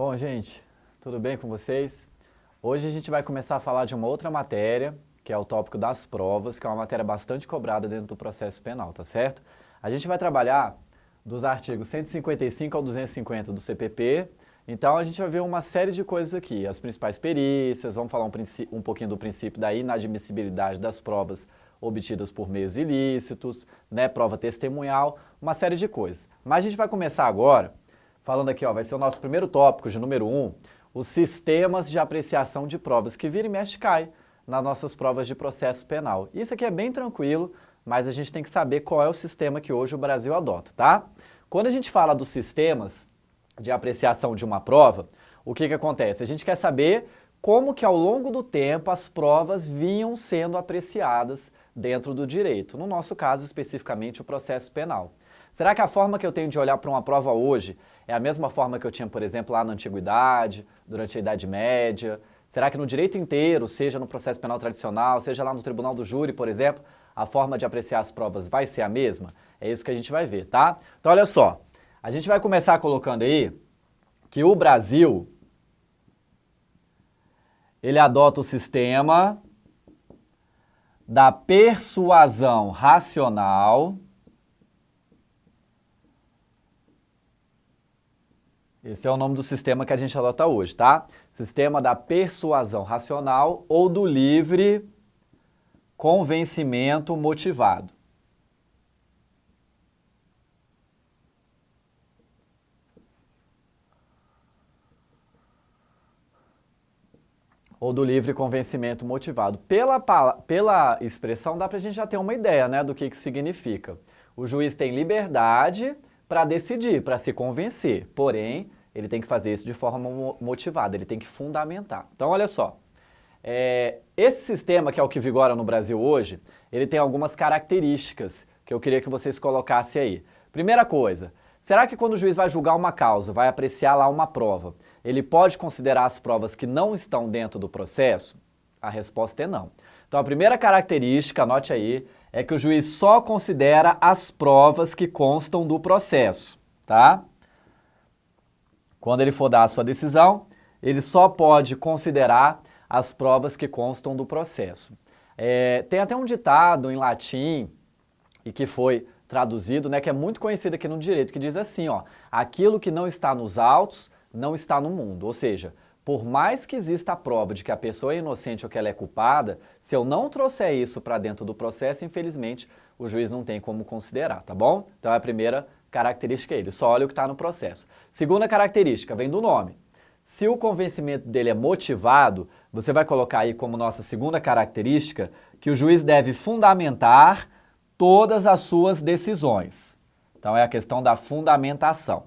Bom, gente, tudo bem com vocês? Hoje a gente vai começar a falar de uma outra matéria, que é o tópico das provas, que é uma matéria bastante cobrada dentro do processo penal, tá certo? A gente vai trabalhar dos artigos 155 ao 250 do CPP, então a gente vai ver uma série de coisas aqui, as principais perícias, vamos falar um pouquinho do princípio da inadmissibilidade das provas obtidas por meios ilícitos, né, prova testemunhal, uma série de coisas. Mas a gente vai começar agora falando aqui, ó, vai ser o nosso primeiro tópico de número 1, os sistemas de apreciação de provas, que vira e mexe cai nas nossas provas de processo penal. Isso aqui é bem tranquilo, mas a gente tem que saber qual é o sistema que hoje o Brasil adota, tá? Quando a gente fala dos sistemas de apreciação de uma prova, o que acontece? A gente quer saber como que ao longo do tempo as provas vinham sendo apreciadas dentro do direito, no nosso caso especificamente o processo penal. Será que a forma que eu tenho de olhar para uma prova hoje é a mesma forma que eu tinha, por exemplo, lá na Antiguidade, durante a Idade Média? Será que no direito inteiro, seja no processo penal tradicional, seja lá no Tribunal do Júri, por exemplo, a forma de apreciar as provas vai ser a mesma? É isso que a gente vai ver, tá? Então, olha só, a gente vai começar colocando aí que o Brasil, ele adota o sistema da persuasão racional. Esse é o nome do sistema que a gente adota hoje, tá? Sistema da persuasão racional ou do livre convencimento motivado. Ou do livre convencimento motivado. Pela expressão dá pra gente já ter uma ideia, né, do que significa. O juiz tem liberdade para decidir, para se convencer, porém, ele tem que fazer isso de forma motivada, ele tem que fundamentar. Então, olha só, esse sistema, que é o que vigora no Brasil hoje, ele tem algumas características que eu queria que vocês colocassem aí. Primeira coisa, será que quando o juiz vai julgar uma causa, vai apreciar lá uma prova, ele pode considerar as provas que não estão dentro do processo? A resposta é não. Então, a primeira característica, anote aí, é que o juiz só considera as provas que constam do processo, tá? Quando ele for dar a sua decisão, ele só pode considerar as provas que constam do processo. Tem até um ditado em latim, e que foi traduzido, né, que é muito conhecido aqui no direito, que diz assim, ó, aquilo que não está nos autos, não está no mundo. Ou seja, por mais que exista a prova de que a pessoa é inocente ou que ela é culpada, se eu não trouxer isso para dentro do processo, infelizmente, o juiz não tem como considerar, tá bom? Então, a primeira característica é ele só olha o que está no processo. Segunda característica, vem do nome. Se o convencimento dele é motivado, você vai colocar aí como nossa segunda característica que o juiz deve fundamentar todas as suas decisões. Então, é a questão da fundamentação.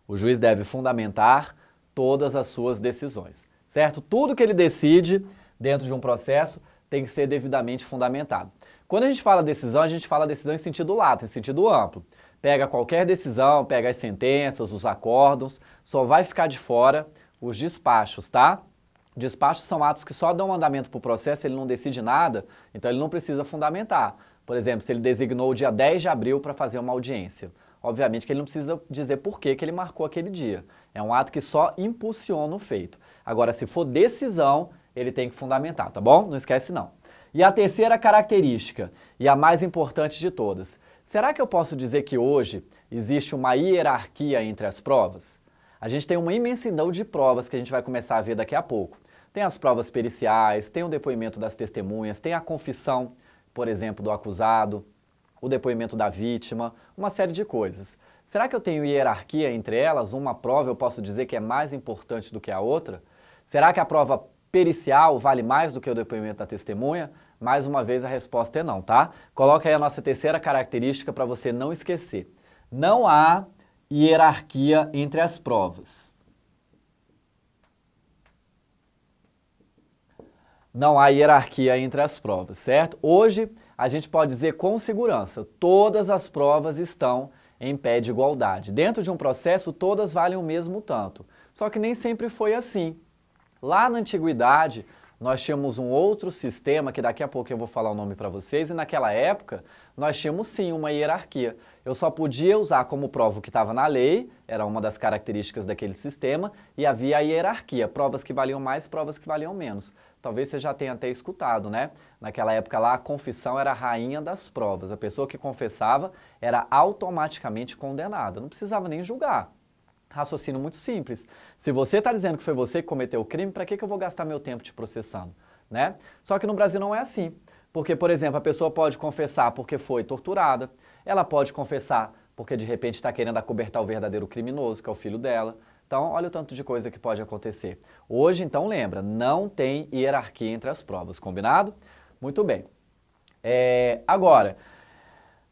O juiz deve fundamentar todas as suas decisões, certo? Tudo que ele decide dentro de um processo tem que ser devidamente fundamentado. Quando a gente fala decisão, a gente fala decisão em sentido lato, em sentido amplo. Pega qualquer decisão, pega as sentenças, os acórdãos, só vai ficar de fora os despachos, tá? Despachos são atos que só dão andamento para o processo, ele não decide nada, então ele não precisa fundamentar. Por exemplo, se ele designou o dia 10 de abril para fazer uma audiência, obviamente que ele não precisa dizer por que ele marcou aquele dia. É um ato que só impulsiona o feito. Agora, se for decisão, ele tem que fundamentar, tá bom? Não esquece não. E a terceira característica, e a mais importante de todas, será que eu posso dizer que hoje existe uma hierarquia entre as provas? A gente tem uma imensidão de provas que a gente vai começar a ver daqui a pouco. Tem as provas periciais, tem o depoimento das testemunhas, tem a confissão, por exemplo, do acusado, o depoimento da vítima, uma série de coisas. Será que eu tenho hierarquia entre elas? Uma prova eu posso dizer que é mais importante do que a outra? Será que a prova pericial vale mais do que o depoimento da testemunha? Mais uma vez a resposta é não, tá? Coloca aí a nossa terceira característica para você não esquecer. Não há hierarquia entre as provas. Não há hierarquia entre as provas, certo? Hoje, a gente pode dizer com segurança, todas as provas estão em pé de igualdade. Dentro de um processo, todas valem o mesmo tanto. Só que nem sempre foi assim. Lá na antiguidade, nós tínhamos um outro sistema, que daqui a pouco eu vou falar o nome para vocês, e naquela época nós tínhamos sim uma hierarquia. Eu só podia usar como prova o que estava na lei, era uma das características daquele sistema, e havia a hierarquia, provas que valiam mais, provas que valiam menos. Talvez você já tenha até escutado, né? Naquela época lá, a confissão era a rainha das provas. A pessoa que confessava era automaticamente condenada, não precisava nem julgar. Raciocínio muito simples. Se você está dizendo que foi você que cometeu o crime, para que eu vou gastar meu tempo te processando? Né? Só que no Brasil não é assim. Porque, por exemplo, a pessoa pode confessar porque foi torturada, ela pode confessar porque de repente está querendo acobertar o verdadeiro criminoso, que é o filho dela. Então, olha o tanto de coisa que pode acontecer. Hoje, então, lembra, não tem hierarquia entre as provas, combinado? Muito bem. Agora,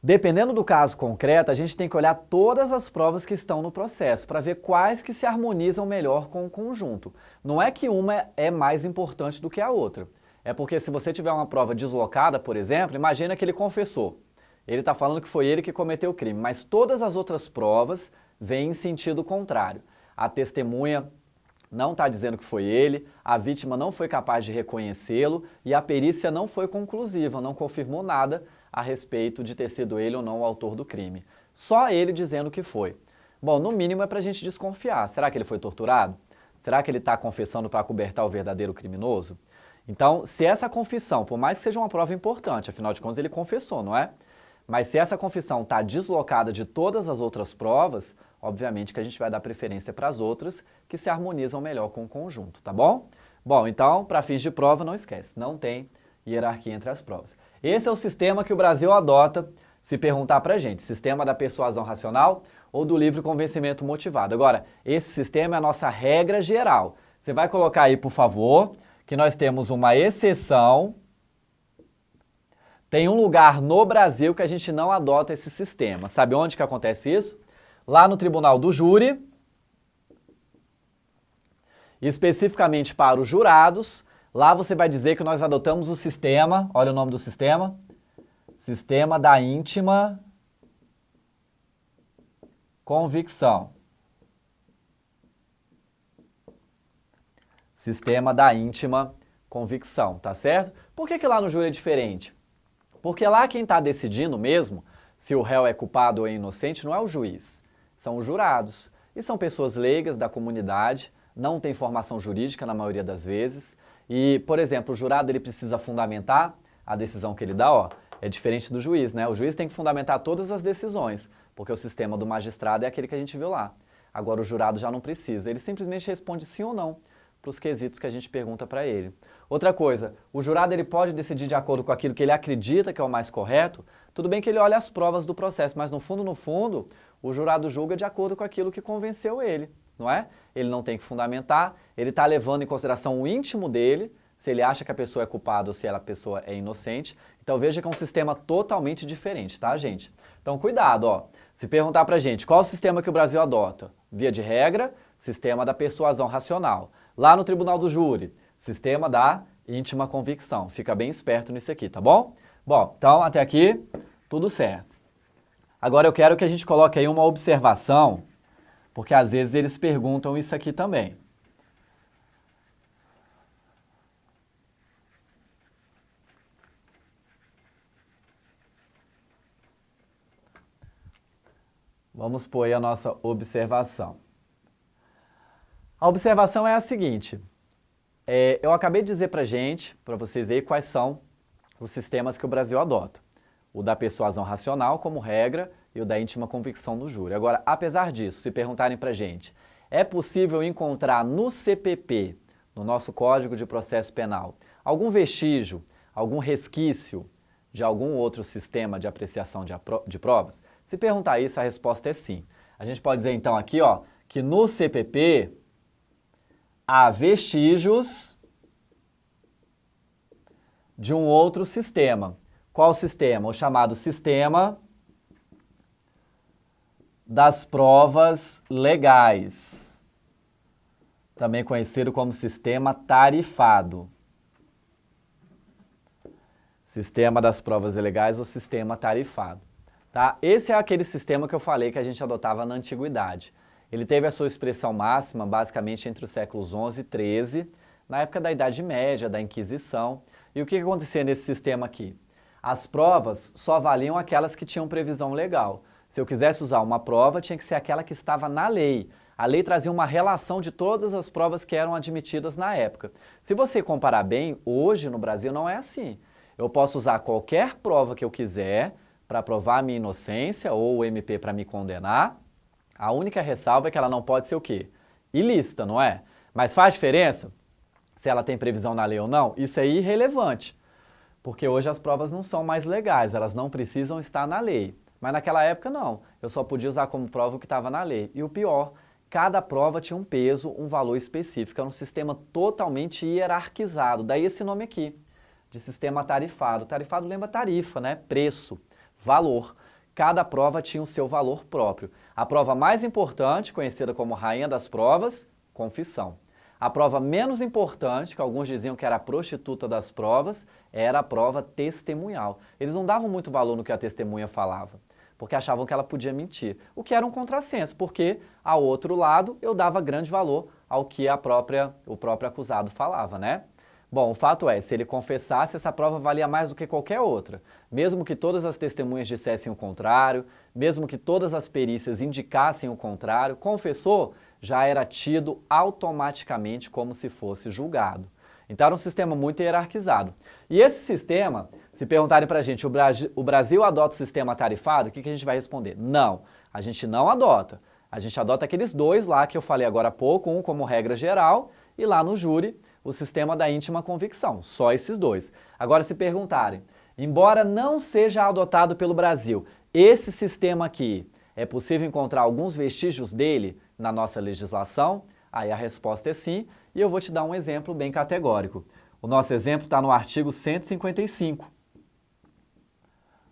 dependendo do caso concreto, a gente tem que olhar todas as provas que estão no processo para ver quais que se harmonizam melhor com o conjunto. Não é que uma é mais importante do que a outra. É porque se você tiver uma prova deslocada, por exemplo, imagina que ele confessou. Ele está falando que foi ele que cometeu o crime, mas todas as outras provas vêm em sentido contrário. A testemunha não está dizendo que foi ele, a vítima não foi capaz de reconhecê-lo e a perícia não foi conclusiva, não confirmou nada a respeito de ter sido ele ou não o autor do crime. Só ele dizendo que foi. Bom, no mínimo é para a gente desconfiar. Será que ele foi torturado? Será que ele está confessando para acobertar o verdadeiro criminoso? Então, se essa confissão, por mais que seja uma prova importante, afinal de contas ele confessou, não é? Mas se essa confissão está deslocada de todas as outras provas, obviamente que a gente vai dar preferência para as outras que se harmonizam melhor com o conjunto, tá bom? Bom, então, para fins de prova, não esquece, não tem hierarquia entre as provas. Esse é o sistema que o Brasil adota se perguntar pra gente, sistema da persuasão racional ou do livre convencimento motivado. Agora, esse sistema é a nossa regra geral. Você vai colocar aí, por favor, que nós temos uma exceção. Tem um lugar no Brasil que a gente não adota esse sistema. Sabe onde que acontece isso? Lá no Tribunal do Júri, especificamente para os jurados. Lá você vai dizer que nós adotamos o sistema, olha o nome do sistema, sistema da íntima convicção. Sistema da íntima convicção, tá certo? Por que lá no júri é diferente? Porque lá quem está decidindo mesmo se o réu é culpado ou é inocente não é o juiz, são os jurados. E são pessoas leigas da comunidade, não tem formação jurídica na maioria das vezes. E, por exemplo, o jurado ele precisa fundamentar a decisão que ele dá, ó, é diferente do juiz, né? O juiz tem que fundamentar todas as decisões, porque o sistema do magistrado é aquele que a gente viu lá. Agora o jurado já não precisa, ele simplesmente responde sim ou não para os quesitos que a gente pergunta para ele. Outra coisa, o jurado ele pode decidir de acordo com aquilo que ele acredita que é o mais correto, tudo bem que ele olha as provas do processo, mas no fundo, o jurado julga de acordo com aquilo que convenceu ele, não é? Ele não tem que fundamentar, ele está levando em consideração o íntimo dele, se ele acha que a pessoa é culpada ou se a pessoa é inocente. Então veja que é um sistema totalmente diferente, tá, gente? Então cuidado, ó. Se perguntar pra gente qual o sistema que o Brasil adota, via de regra, sistema da persuasão racional. Lá no Tribunal do Júri, sistema da íntima convicção. Fica bem esperto nisso aqui, tá bom? Bom, então até aqui, tudo certo. Agora eu quero que a gente coloque aí uma observação, porque às vezes eles perguntam isso aqui também. Vamos pôr aí a nossa observação. A observação é a seguinte, eu acabei de dizer para vocês aí quais são os sistemas que o Brasil adota. O da persuasão racional como regra e o da íntima convicção do júri. Agora, apesar disso, se perguntarem para é possível encontrar no CPP, no nosso Código de Processo Penal, algum vestígio, algum resquício de algum outro sistema de apreciação de provas? Se perguntar isso, a resposta é sim. A gente pode dizer então aqui, ó, que no CPP há vestígios de um outro sistema. Qual sistema? O chamado sistema das provas legais, também conhecido como sistema tarifado. Sistema das provas legais ou sistema tarifado. Tá? Esse é aquele sistema que eu falei que a gente adotava na antiguidade. Ele teve a sua expressão máxima basicamente entre os séculos XI e XIII, na época da Idade Média, da Inquisição. E o que acontecia nesse sistema aqui? As provas só valiam aquelas que tinham previsão legal. Se eu quisesse usar uma prova, tinha que ser aquela que estava na lei. A lei trazia uma relação de todas as provas que eram admitidas na época. Se você comparar bem, hoje no Brasil não é assim. Eu posso usar qualquer prova que eu quiser para provar a minha inocência ou o MP para me condenar. A única ressalva é que ela não pode ser o quê? Ilícita, não é? Mas faz diferença se ela tem previsão na lei ou não? Isso é irrelevante, porque hoje as provas não são mais legais, elas não precisam estar na lei. Mas naquela época não, eu só podia usar como prova o que estava na lei. E o pior, cada prova tinha um peso, um valor específico, era um sistema totalmente hierarquizado, daí esse nome aqui, de sistema tarifado. Tarifado lembra tarifa, né? Preço, valor. Cada prova tinha o seu valor próprio. A prova mais importante, conhecida como rainha das provas, confissão. A prova menos importante, que alguns diziam que era a prostituta das provas, era a prova testemunhal. Eles não davam muito valor no que a testemunha falava, porque achavam que ela podia mentir, o que era um contrassenso, porque ao outro lado eu dava grande valor ao que o próprio acusado falava, né? Bom, o fato é, se ele confessasse, essa prova valia mais do que qualquer outra. Mesmo que todas as testemunhas dissessem o contrário, mesmo que todas as perícias indicassem o contrário, confessou, já era tido automaticamente como se fosse julgado. Então era um sistema muito hierarquizado. E esse sistema, se perguntarem pra gente, o Brasil adota o sistema tarifado, o que a gente vai responder? Não, a gente não adota. A gente adota aqueles dois lá que eu falei agora há pouco, um como regra geral e lá no júri, o sistema da íntima convicção, só esses dois. Agora, se perguntarem, embora não seja adotado pelo Brasil, esse sistema aqui, é possível encontrar alguns vestígios dele na nossa legislação? Aí a resposta é sim, e eu vou te dar um exemplo bem categórico. O nosso exemplo está no artigo 155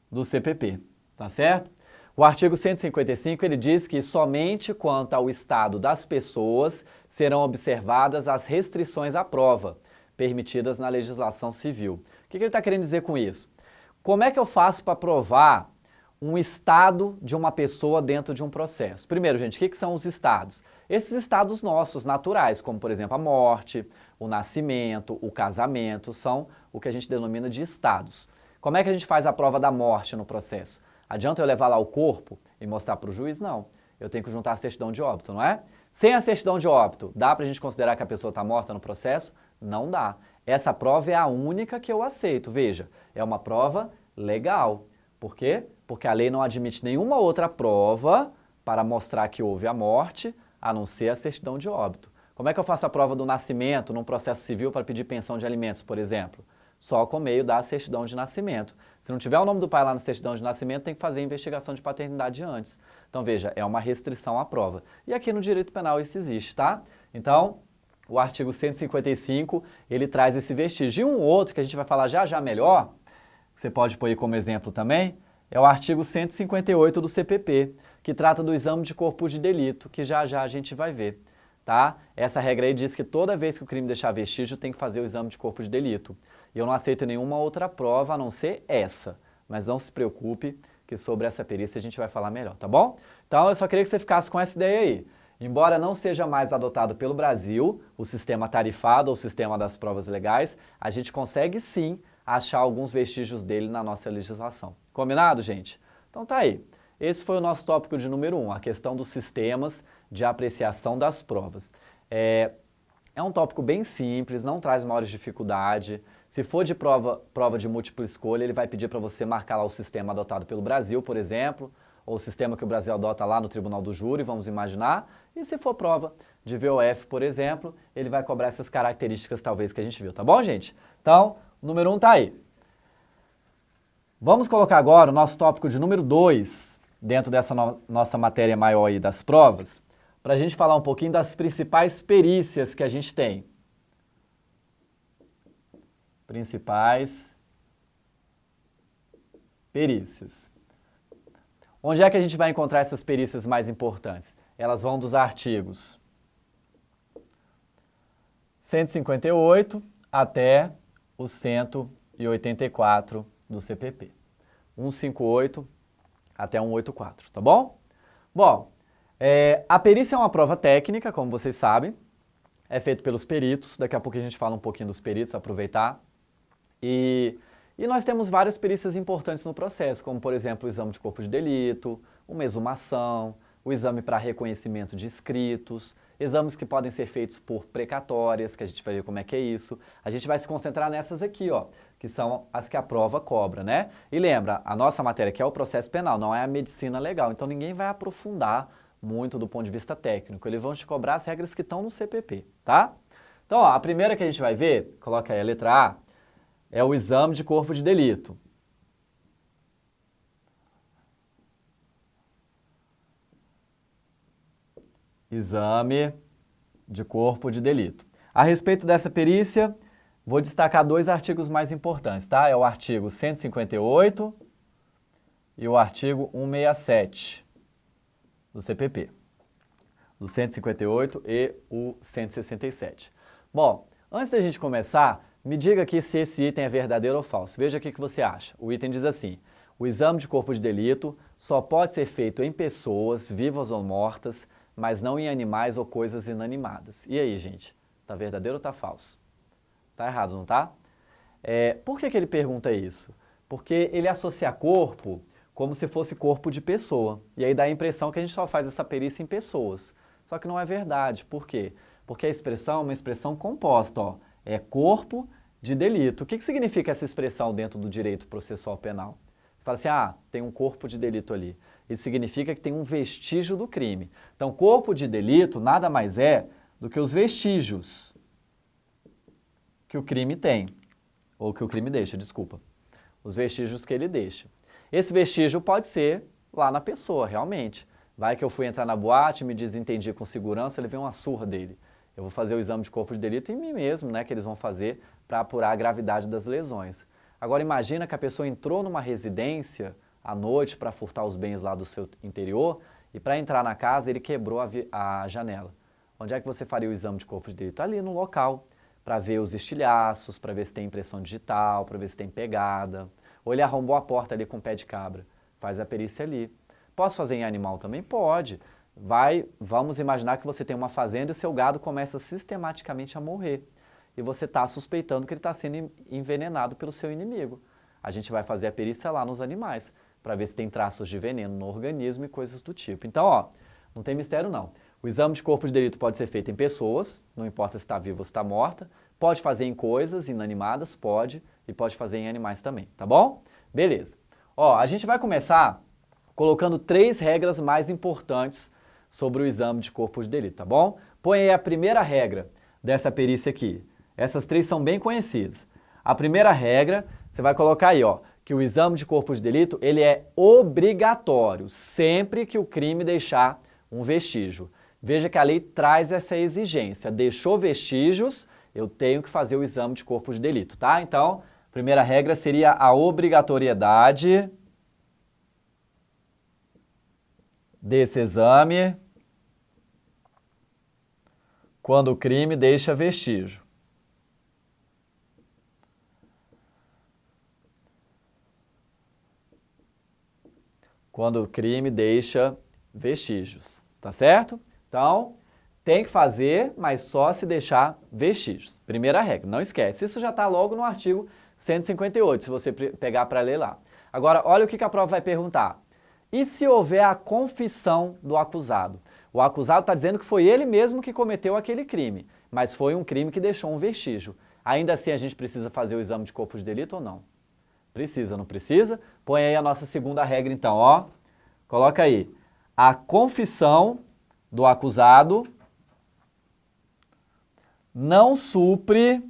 do CPP, tá certo? O artigo 155, ele diz que somente quanto ao estado das pessoas serão observadas as restrições à prova, permitidas na legislação civil. O que ele está querendo dizer com isso? Como é que eu faço para provar um estado de uma pessoa dentro de um processo? Primeiro, gente, o que são os estados? Esses estados nossos, naturais, como por exemplo a morte, o nascimento, o casamento, são o que a gente denomina de estados. Como é que a gente faz a prova da morte no processo? Adianta eu levar lá o corpo e mostrar para o juiz? Não. Eu tenho que juntar a certidão de óbito, não é? Sem a certidão de óbito, dá para a gente considerar que a pessoa está morta no processo? Não dá. Essa prova é a única que eu aceito. Veja, é uma prova legal. Por quê? Porque a lei não admite nenhuma outra prova para mostrar que houve a morte, a não ser a certidão de óbito. Como é que eu faço a prova do nascimento num processo civil para pedir pensão de alimentos, por exemplo? Só com meio da certidão de nascimento. Se não tiver o nome do pai lá na certidão de nascimento, tem que fazer a investigação de paternidade antes. Então, veja, é uma restrição à prova. E aqui no direito penal isso existe, tá? Então, o artigo 155, ele traz esse vestígio. E um outro que a gente vai falar já já melhor, que você pode pôr aí como exemplo também, é o artigo 158 do CPP, que trata do exame de corpo de delito, que já já a gente vai ver. Tá? Essa regra aí diz que toda vez que o crime deixar vestígio, tem que fazer o exame de corpo de delito. E eu não aceito nenhuma outra prova a não ser essa. Mas não se preocupe que sobre essa perícia a gente vai falar melhor, tá bom? Então eu só queria que você ficasse com essa ideia aí. Embora não seja mais adotado pelo Brasil, o sistema tarifado ou o sistema das provas legais, a gente consegue sim achar alguns vestígios dele na nossa legislação. Combinado, gente? Então tá aí. Esse foi o nosso tópico de número 1, a questão dos sistemas de apreciação das provas. É um tópico bem simples, não traz maiores dificuldade. Se for de prova de múltipla escolha, ele vai pedir para você marcar lá o sistema adotado pelo Brasil, por exemplo, ou o sistema que o Brasil adota lá no Tribunal do Júri, vamos imaginar. E se for prova de VOF, por exemplo, ele vai cobrar essas características talvez que a gente viu, tá bom, gente? Então, o número 1 tá aí. Vamos colocar agora o nosso tópico de número 2, dentro dessa nossa matéria maior aí das provas, para a gente falar um pouquinho das principais perícias que a gente tem. Principais perícias. Onde é que a gente vai encontrar essas perícias mais importantes? Elas vão dos artigos 158 até o 184 do CPP. 158 até 184, tá bom? Bom, a perícia é uma prova técnica, como vocês sabem. é feito pelos peritos, daqui a pouco a gente fala um pouquinho dos peritos, aproveitar. E nós temos várias perícias importantes no processo, como por exemplo o exame de corpo de delito, uma exumação, o exame para reconhecimento de escritos, exames que podem ser feitos por precatórias, que a gente vai ver como é que é isso. A gente vai se concentrar nessas aqui, ó, que são as que a prova cobra, né? E lembra, a nossa matéria aqui é o processo penal, não é a medicina legal, então ninguém vai aprofundar muito do ponto de vista técnico, eles vão te cobrar as regras que estão no CPP, tá? Então, ó, a primeira que a gente vai ver, coloca aí a letra A, é o exame de corpo de delito. Exame de corpo de delito. A respeito dessa perícia, vou destacar dois artigos mais importantes, tá? É o artigo 158 e o artigo 167 do CPP. Do 158 e o 167. Bom, antes da gente começar, me diga aqui se esse item é verdadeiro ou falso. Veja aqui o que você acha. O item diz assim: o exame de corpo de delito só pode ser feito em pessoas, vivas ou mortas, mas não em animais ou coisas inanimadas. E aí, gente? Tá verdadeiro ou tá falso? Tá errado, não tá? Por que ele pergunta isso? Porque ele associa corpo como se fosse corpo de pessoa. E aí dá a impressão que a gente só faz essa perícia em pessoas. Só que não é verdade. Por quê? Porque a expressão é uma expressão composta, ó. É corpo de delito. O que significa essa expressão dentro do direito processual penal? Você fala assim, ah, tem um corpo de delito ali. Isso significa que tem um vestígio do crime. Então, corpo de delito nada mais é do que os vestígios que o crime tem. Ou que o crime deixa, desculpa. Os vestígios que ele deixa. Esse vestígio pode ser lá na pessoa, realmente. Vai que eu fui entrar na boate, me desentendi com segurança, levei uma surra dele. Eu vou fazer o exame de corpo de delito em mim mesmo, né, que eles vão fazer para apurar a gravidade das lesões. Agora imagina que a pessoa entrou numa residência à noite para furtar os bens lá do seu interior e para entrar na casa ele quebrou a janela. Onde é que você faria o exame de corpo de delito? Ali no local, para ver os estilhaços, para ver se tem impressão digital, para ver se tem pegada. Ou ele arrombou a porta ali com o pé de cabra. Faz a perícia ali. Posso fazer em animal também? Pode. Vamos imaginar que você tem uma fazenda e o seu gado começa sistematicamente a morrer. E você está suspeitando que ele está sendo envenenado pelo seu inimigo. A gente vai fazer a perícia lá nos animais, para ver se tem traços de veneno no organismo e coisas do tipo. Então, ó, não tem mistério não. O exame de corpo de delito pode ser feito em pessoas, não importa se está viva ou se está morta. Pode fazer em coisas inanimadas, pode, e pode fazer em animais também, tá bom? Beleza. Ó, a gente vai começar colocando 3 regras mais importantes sobre o exame de corpo de delito, tá bom? Põe aí a primeira regra dessa perícia aqui. Essas 3 são bem conhecidas. A primeira regra, você vai colocar aí, ó, que o exame de corpo de delito, ele é obrigatório, sempre que o crime deixar um vestígio. Veja que a lei traz essa exigência. Deixou vestígios, eu tenho que fazer o exame de corpo de delito, tá? Então, a primeira regra seria a obrigatoriedade desse exame quando o crime deixa vestígio. Quando o crime deixa vestígios, tá certo? Então, tem que fazer, mas só se deixar vestígios. Primeira regra, não esquece. Isso já está logo no artigo 158, se você pegar para ler lá. Agora, olha o que a prova vai perguntar. E se houver a confissão do acusado? O acusado está dizendo que foi ele mesmo que cometeu aquele crime, mas foi um crime que deixou um vestígio. Ainda assim, a gente precisa fazer o exame de corpo de delito ou não? Precisa, não precisa? Põe aí a nossa segunda regra então, ó. Coloca aí. A confissão do acusado não supre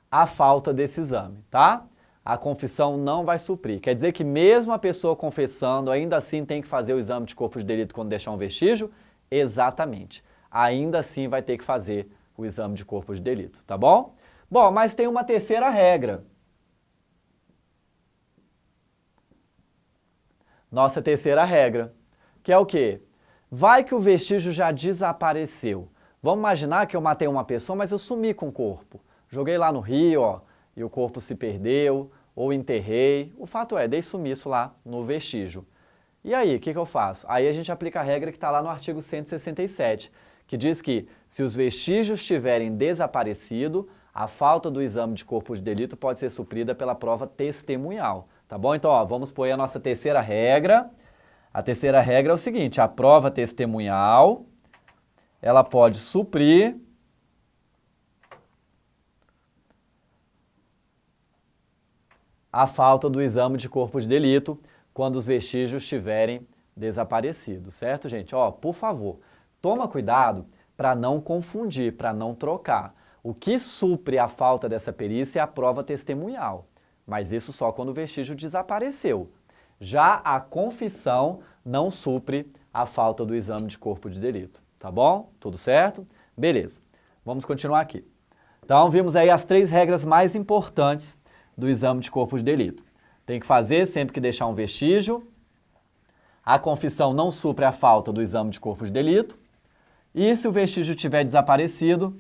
a falta desse exame, tá? A confissão não vai suprir. Quer dizer que mesmo a pessoa confessando, ainda assim tem que fazer o exame de corpo de delito quando deixar um vestígio? Exatamente. Ainda assim vai ter que fazer o exame de corpo de delito, tá bom? Bom, mas tem uma terceira regra. Nossa terceira regra, que é o quê? Vai que o vestígio já desapareceu. Vamos imaginar que eu matei uma pessoa, mas eu sumi com o corpo. Joguei lá no rio, ó, e o corpo se perdeu, ou enterrei. O fato é, dei sumiço lá no vestígio. E aí, o que eu faço? Aí a gente aplica a regra que está lá no artigo 167, que diz que se os vestígios tiverem desaparecido, a falta do exame de corpo de delito pode ser suprida pela prova testemunhal, tá bom? Então, ó, vamos pôr aí a nossa terceira regra. A terceira regra é o seguinte, a prova testemunhal, ela pode suprir a falta do exame de corpo de delito quando os vestígios tiverem desaparecido, certo, gente? Ó, por favor, toma cuidado para não confundir, para não trocar. O que supre a falta dessa perícia é a prova testemunhal, mas isso só quando o vestígio desapareceu. Já a confissão não supre a falta do exame de corpo de delito, tá bom? Tudo certo? Beleza, vamos continuar aqui. Então, vimos aí as 3 regras mais importantes do exame de corpo de delito. Tem que fazer sempre que deixar um vestígio, a confissão não supre a falta do exame de corpo de delito, e se o vestígio tiver desaparecido,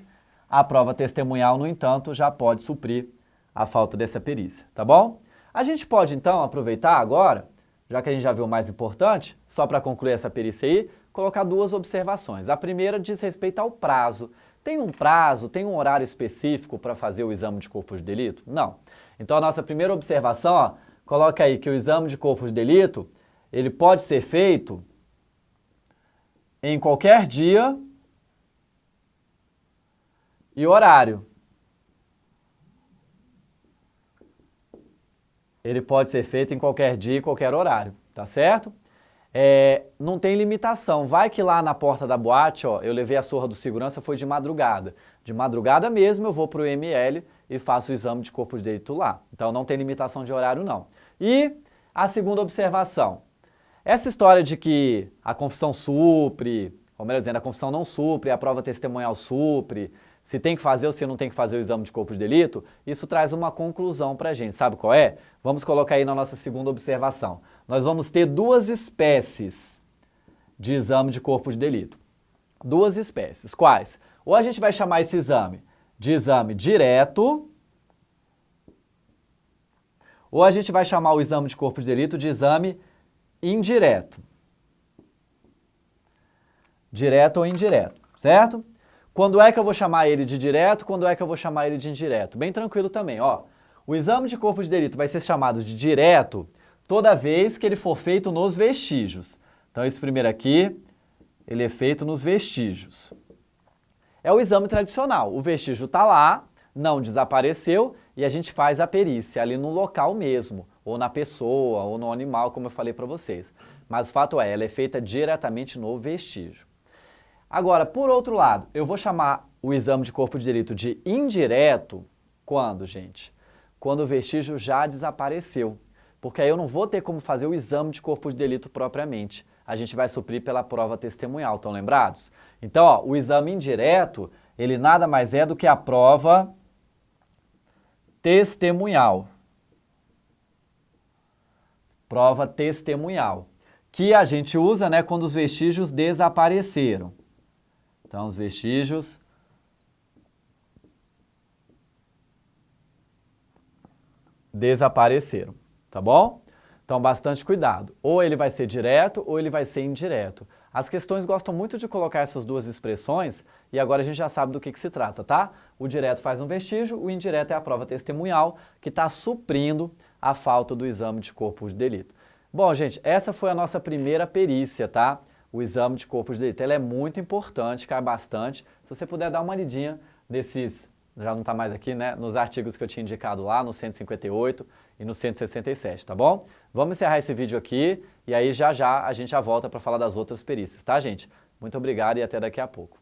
a prova testemunhal, no entanto, já pode suprir a falta dessa perícia, tá bom? A gente pode, então, aproveitar agora, já que a gente já viu o mais importante, só para concluir essa perícia aí, colocar 2 observações. A primeira diz respeito ao prazo. Tem um prazo, tem um horário específico para fazer o exame de corpo de delito? Não. Então, a nossa primeira observação, ó, coloca aí que o exame de corpo de delito, ele pode ser feito em qualquer dia e horário. Ele pode ser feito em qualquer dia e qualquer horário, tá certo? Não tem limitação. Vai que lá na porta da boate, ó, eu levei a surra do segurança, foi de madrugada. De madrugada mesmo eu vou para o ML e faço o exame de corpo de delito lá. Então não tem limitação de horário não. E a segunda observação. Essa história de que a confissão supre, ou melhor dizendo, a confissão não supre, a prova testemunhal supre, se tem que fazer ou se não tem que fazer o exame de corpo de delito, isso traz uma conclusão para a gente. Sabe qual é? Vamos colocar aí na nossa segunda observação. Nós vamos ter 2 espécies de exame de corpo de delito. 2 espécies. Quais? Ou a gente vai chamar esse exame de exame direto, ou a gente vai chamar o exame de corpo de delito de exame indireto. Direto ou indireto, certo? Quando é que eu vou chamar ele de direto, quando é que eu vou chamar ele de indireto? Bem tranquilo também, ó. O exame de corpo de delito vai ser chamado de direto toda vez que ele for feito nos vestígios. Então, esse primeiro aqui, ele é feito nos vestígios. É o exame tradicional. O vestígio está lá, não desapareceu e a gente faz a perícia ali no local mesmo, ou na pessoa, ou no animal, como eu falei para vocês. Mas o fato é, ela é feita diretamente no vestígio. Agora, por outro lado, eu vou chamar o exame de corpo de delito de indireto quando, gente? Quando o vestígio já desapareceu. Porque aí eu não vou ter como fazer o exame de corpo de delito propriamente. A gente vai suprir pela prova testemunhal, estão lembrados? Então, ó, o exame indireto, ele nada mais é do que a prova testemunhal. Prova testemunhal. Que a gente usa, né, quando os vestígios desapareceram. Então, os vestígios desapareceram, tá bom? Então, bastante cuidado. Ou ele vai ser direto ou ele vai ser indireto. As questões gostam muito de colocar essas 2 expressões e agora a gente já sabe do que se trata, tá? O direto faz um vestígio, o indireto é a prova testemunhal que está suprindo a falta do exame de corpo de delito. Bom, gente, essa foi a nossa primeira perícia, tá? O exame de corpo de delito. Ela é muito importante, cai bastante. Se você puder dar uma lidinha nesses, já não está mais aqui, né? Nos artigos que eu tinha indicado lá, no 158 e no 167, tá bom? Vamos encerrar esse vídeo aqui e aí já a gente já volta para falar das outras perícias, tá, gente? Muito obrigado e até daqui a pouco.